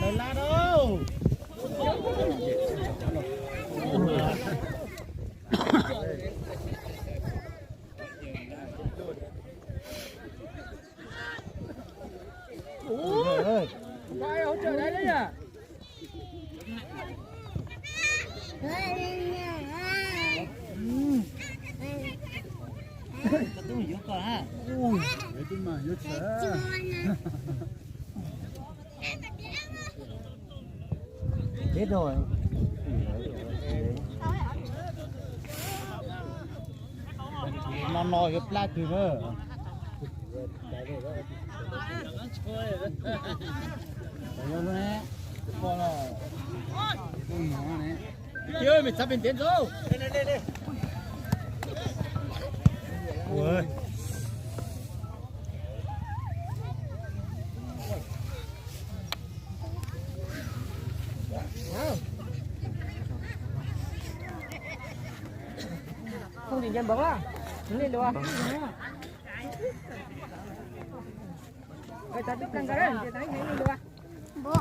Đừng la đâu. Ôi, ai hỗ trợ đấy đấy à? Cái túi yếu quá ha. Ui, cái túi mà yếu sợ. Chết rồi. Nó nói cái plat từ mơ. Chưa mình sắp bên tiến rồi. Đây. Ui. Không thì chân bóng à? Lên được à? Cái ta tiếp căng cái đấy, cái ta nhảy lên được à? Bộ.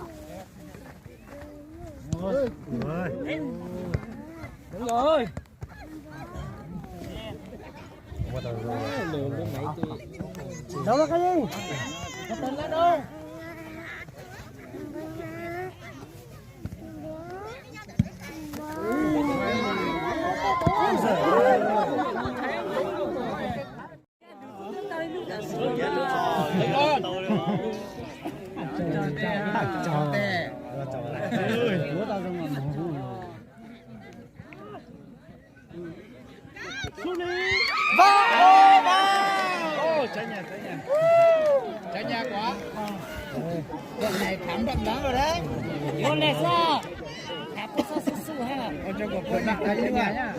Ôi. Đúng rồi. Đâu là cái gì? Cái tên là đâu? Chó tè. Trái nhà quá. Đoạn này thắm đậm lắm rồi đấy. Con này sao? Thả có sao su ha? Ôi cho một con nặng đấy nhá.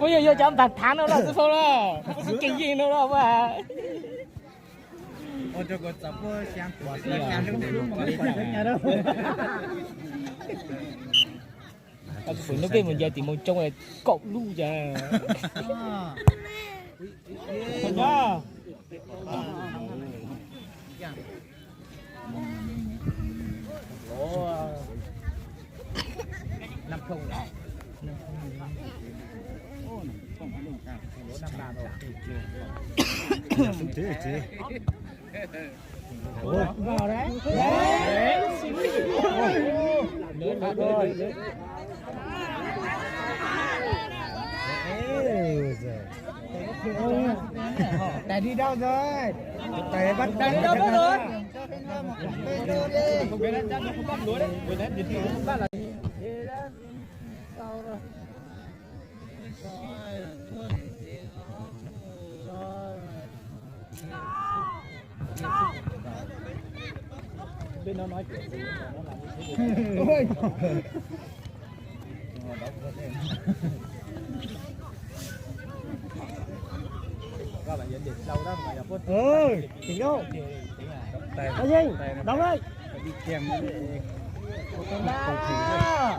Ôi giờ cho ông thật thán đâu là sao đó? Không có kinh gì đâu đâu mà. Ôi cho con sắp xem quả xem trong film mà phải đến nhà đâu. Phải nó về một giờ thì một trong này cậu lu ra. Thật ra. Năm không đó. Vào đấy. Lớn thật rồi. Tài đi đâu rồi? Tài bắt Tài đi đâu rồi? Không biết là chắc nó không bắt lúa đấy. Vừa nãy thì không bắt là bên nó nói chuyện gì nó làm như thế. Ôi. Các bạn nhận định đâu đó mà nhập phút. Ơi, tỉnh đâu? Cái gì? Đóng đây. Đi kèm với Tên la.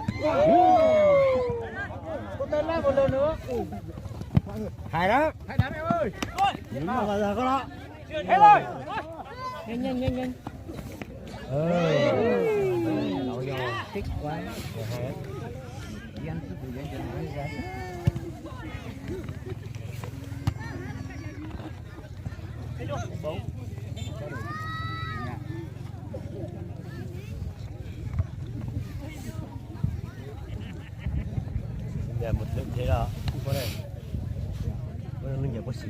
Có tên la một lần nữa. Hải đó. Hãy đám em ơi. Đúng rồi, bây giờ có đó. Hết rồi. Nhanh. Lội vô thích quá. Đi ăn chút gì cho nó ra. Dạ một lượng thế đó có đây nó nhiều có xỉ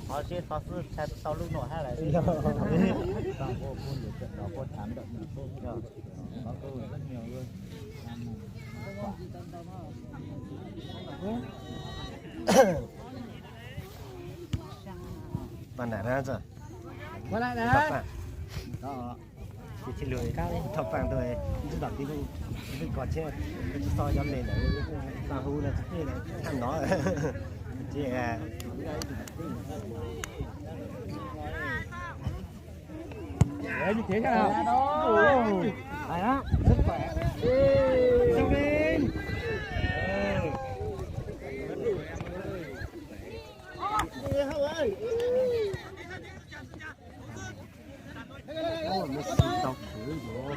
họ sẽ phát xuất sau lúc nọ hay là Tao vô phun để trận đó có thám đậm được không? Có cơ hội rất nhiều luôn. bạn đã ra rồi Qua lại thập đấy. vàng đó thì trên lưới thập vàng rồi chúng đọc đi cái còn trên cái soi dám lên đấy tao hú là thế này thằng nó chị à Đấy như thế nào? Phải đó. Rất khỏe. Xong đi. nó xịt tóc thử rồi